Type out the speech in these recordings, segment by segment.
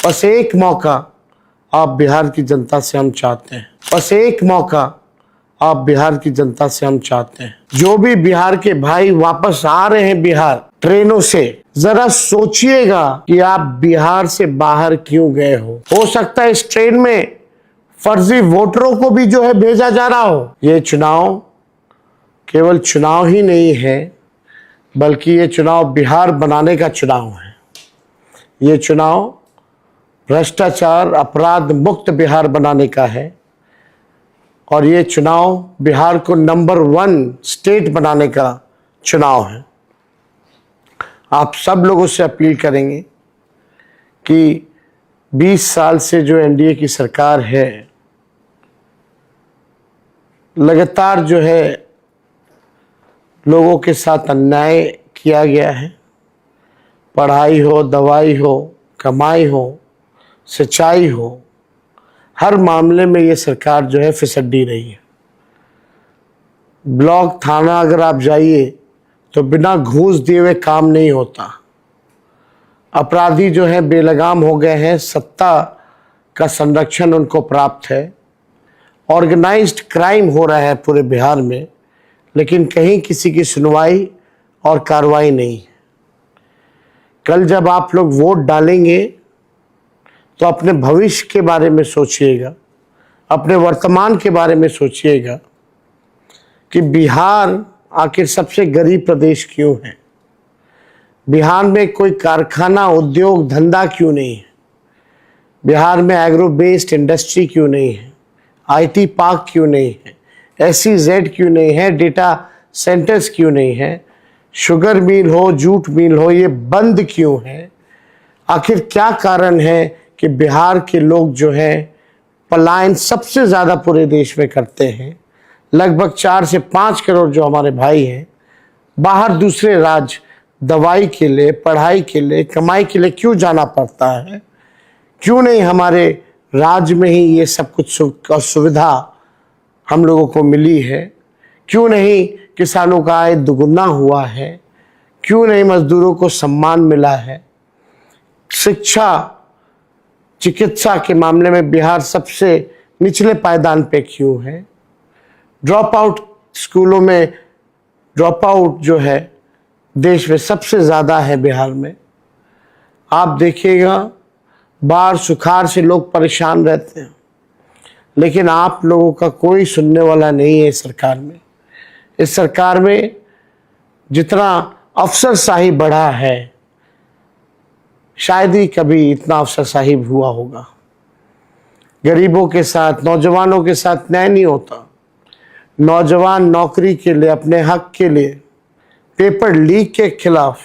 बस एक मौका आप बिहार की जनता से हम चाहते हैं। बस एक मौका आप बिहार की जनता से हम चाहते हैं। जो भी बिहार के भाई वापस आ रहे हैं बिहार ट्रेनों से, जरा सोचिएगा कि आप बिहार से बाहर क्यों गए हो सकता है इस ट्रेन में फर्जी वोटरों को भी जो है भेजा जा रहा हो। ये चुनाव केवल चुनाव ही नहीं है, बल्कि ये चुनाव बिहार बनाने का चुनाव है। ये चुनाव भ्रष्टाचार अपराध मुक्त बिहार बनाने का है और ये चुनाव बिहार को नंबर 1 स्टेट बनाने का चुनाव है। आप सब लोगों से अपील करेंगे कि 20 साल से जो एनडीए की सरकार है, लगातार जो है लोगों के साथ अन्याय किया गया है। पढ़ाई हो, दवाई हो, कमाई हो, सिंचाई हो, हर मामले में ये सरकार जो है फिसड्डी रही है। ब्लॉक थाना अगर आप जाइए तो बिना घूस दिए हुए काम नहीं होता। अपराधी जो है बेलगाम हो गए हैं, सत्ता का संरक्षण उनको प्राप्त है। ऑर्गेनाइज्ड क्राइम हो रहा है पूरे बिहार में, लेकिन कहीं किसी की सुनवाई और कार्रवाई नहीं। कल जब आप लोग वोट डालेंगे तो अपने भविष्य के बारे में सोचिएगा, अपने वर्तमान के बारे में सोचिएगा कि बिहार आखिर सबसे गरीब प्रदेश क्यों है। बिहार में कोई कारखाना, उद्योग, धंधा क्यों नहीं है। बिहार में एग्रो बेस्ड इंडस्ट्री क्यों नहीं है। आईटी पार्क क्यों नहीं है। SEZ क्यों नहीं है। डेटा सेंटर्स क्यों नहीं है। शुगर मिल हो, जूट मिल हो, ये बंद क्यों है। आखिर क्या कारण है कि बिहार के लोग जो है पलायन सबसे ज़्यादा पूरे देश में करते हैं। लगभग 4 से 5 करोड़ जो हमारे भाई हैं बाहर दूसरे राज्य दवाई के लिए, पढ़ाई के लिए, कमाई के लिए क्यों जाना पड़ता है। क्यों नहीं हमारे राज्य में ही ये सब कुछ सुविधा हम लोगों को मिली है। क्यों नहीं किसानों का आय दुगुना हुआ है। क्यों नहीं मजदूरों को सम्मान मिला है। शिक्षा, चिकित्सा के मामले में बिहार सबसे निचले पायदान पे क्यों है। ड्रॉप आउट स्कूलों में ड्रॉप आउट जो है देश में सबसे ज़्यादा है बिहार में। आप देखिएगा बाढ़ सुखाड़ से लोग परेशान रहते हैं, लेकिन आप लोगों का कोई सुनने वाला नहीं है। सरकार में, इस सरकार में जितना अफसरशाही बढ़ा है, शायद ही कभी इतना अफसरशाही हुआ होगा। गरीबों के साथ, नौजवानों के साथ न्याय नहीं होता। नौजवान नौकरी के लिए, अपने हक के लिए, पेपर लीक के खिलाफ,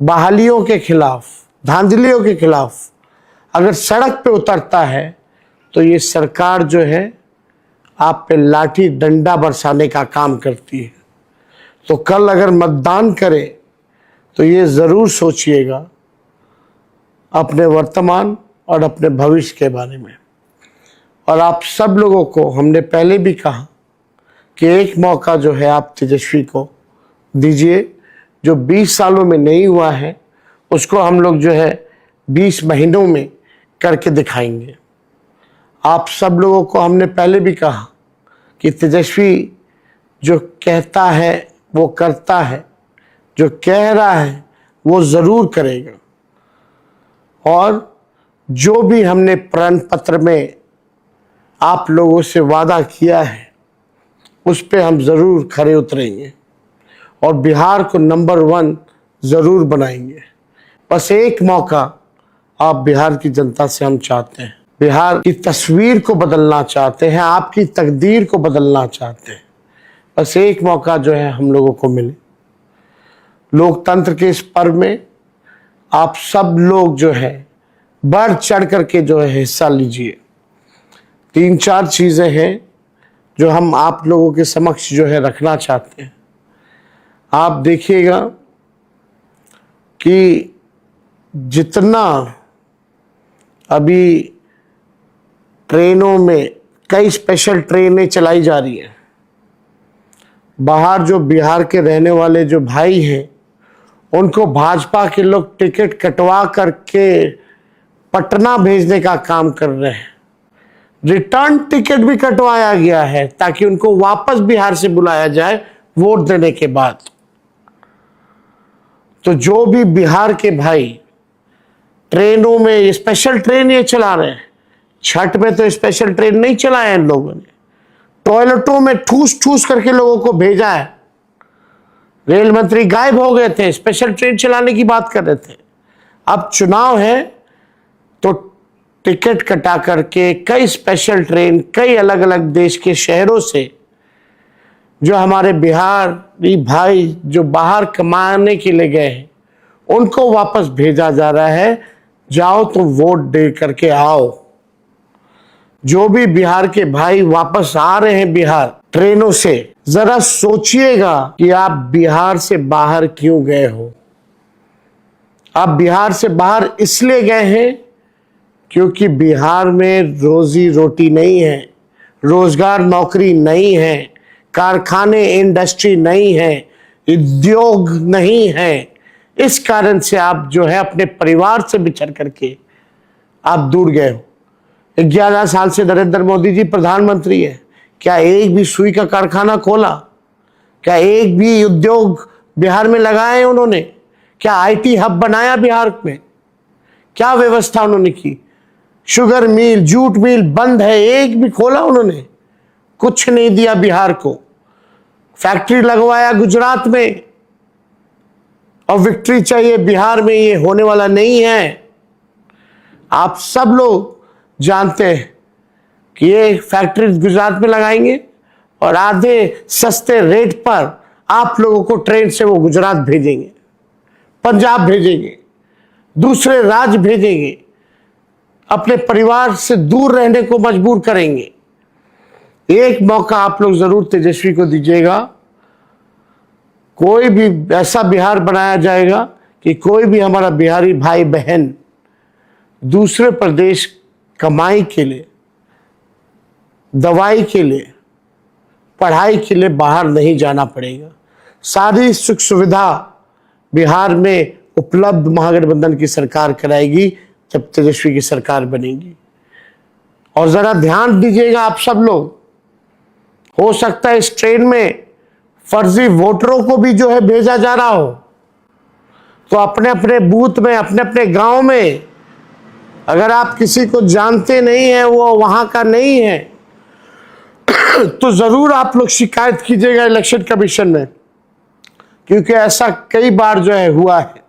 बहालियों के खिलाफ, धांधलियों के खिलाफ अगर सड़क पे उतरता है तो ये सरकार जो है आप पे लाठी डंडा बरसाने का काम करती है। तो कल अगर मतदान करें तो ये ज़रूर सोचिएगा अपने वर्तमान और अपने भविष्य के बारे में। और आप सब लोगों को हमने पहले भी कहा कि एक मौका जो है आप तेजस्वी को दीजिए। जो 20 सालों में नहीं हुआ है उसको हम लोग जो है 20 महीनों में करके दिखाएंगे। आप सब लोगों को हमने पहले भी कहा कि तेजस्वी जो कहता है वो करता है, जो कह रहा है वो ज़रूर करेगा। और जो भी हमने प्रण पत्र में आप लोगों से वादा किया है उस पे हम ज़रूर खरे उतरेंगे और बिहार को नंबर 1 ज़रूर बनाएंगे। बस एक मौका आप बिहार की जनता से हम चाहते हैं। बिहार की तस्वीर को बदलना चाहते हैं, आपकी तकदीर को बदलना चाहते हैं। बस एक मौका जो है हम लोगों को मिले। लोकतंत्र के इस पर्व में आप सब लोग जो है बढ़ चढ़ करके जो है हिस्सा लीजिए। 3-4 चीज़ें हैं जो हम आप लोगों के समक्ष जो है रखना चाहते हैं। आप देखिएगा कि जितना अभी ट्रेनों में कई स्पेशल ट्रेनें चलाई जा रही हैं, बाहर जो बिहार के रहने वाले जो भाई हैं उनको भाजपा के लोग टिकट कटवा करके पटना भेजने का काम कर रहे हैं। रिटर्न टिकट भी कटवाया गया है ताकि उनको वापस बिहार से बुलाया जाए वोट देने के बाद। तो जो भी बिहार के भाई ट्रेनों में स्पेशल ट्रेन ये चला रहे हैं, छठ में तो स्पेशल ट्रेन नहीं चलाया इन लोगों ने, टॉयलेटों में ठूस ठूस करके लोगों को भेजा है। रेल मंत्री गायब हो गए थे, स्पेशल ट्रेन चलाने की बात कर रहे थे। अब चुनाव है तो टिकट कटा करके कई स्पेशल ट्रेन कई अलग अलग देश के शहरों से जो हमारे बिहारी भाई जो बाहर कमाने के लिए गए हैं उनको वापस भेजा जा रहा है। जाओ तो वोट दे करके आओ। जो भी बिहार के भाई वापस आ रहे हैं बिहार ट्रेनों से, जरा सोचिएगा कि आप बिहार से बाहर क्यों गए हो। आप बिहार से बाहर इसलिए गए हैं क्योंकि बिहार में रोजी रोटी नहीं है, रोजगार नौकरी नहीं है, कारखाने इंडस्ट्री नहीं है, उद्योग नहीं है। इस कारण से आप जो है अपने परिवार से बिछड़ करके आप दूर गए हो। 11 साल से नरेंद्र मोदी जी प्रधानमंत्री है, क्या एक भी सुई का कारखाना खोला? क्या एक भी उद्योग बिहार में लगाए उन्होंने? क्या आईटी हब बनाया बिहार में? क्या व्यवस्था उन्होंने की? शुगर मिल, जूट मिल बंद है, एक भी खोला उन्होंने? कुछ नहीं दिया बिहार को। फैक्ट्री लगवाया गुजरात में और विक्ट्री चाहिए बिहार में, ये होने वाला नहीं है। आप सब लोग जानते हैं कि ये फैक्ट्री गुजरात में लगाएंगे और आधे सस्ते रेट पर आप लोगों को ट्रेन से वो गुजरात भेजेंगे, पंजाब भेजेंगे, दूसरे राज्य भेजेंगे, अपने परिवार से दूर रहने को मजबूर करेंगे। एक मौका आप लोग जरूर तेजस्वी को दीजिएगा। कोई भी ऐसा बिहार बनाया जाएगा कि कोई भी हमारा बिहारी भाई बहन दूसरे प्रदेश कमाई के लिए, दवाई के लिए, पढ़ाई के लिए बाहर नहीं जाना पड़ेगा। सारी सुख सुविधा बिहार में उपलब्ध महागठबंधन की सरकार कराएगी जब तेजस्वी की सरकार बनेगी। और जरा ध्यान दीजिएगा आप सब लोग, हो सकता है इस ट्रेन में फर्जी वोटरों को भी जो है भेजा जा रहा हो। तो अपने अपने बूथ में, अपने अपने गांव में अगर आप किसी को जानते नहीं हैं, वो वहां का नहीं है, तो जरूर आप लोग शिकायत कीजिएगा इलेक्शन कमीशन में, क्योंकि ऐसा कई बार जो है हुआ है।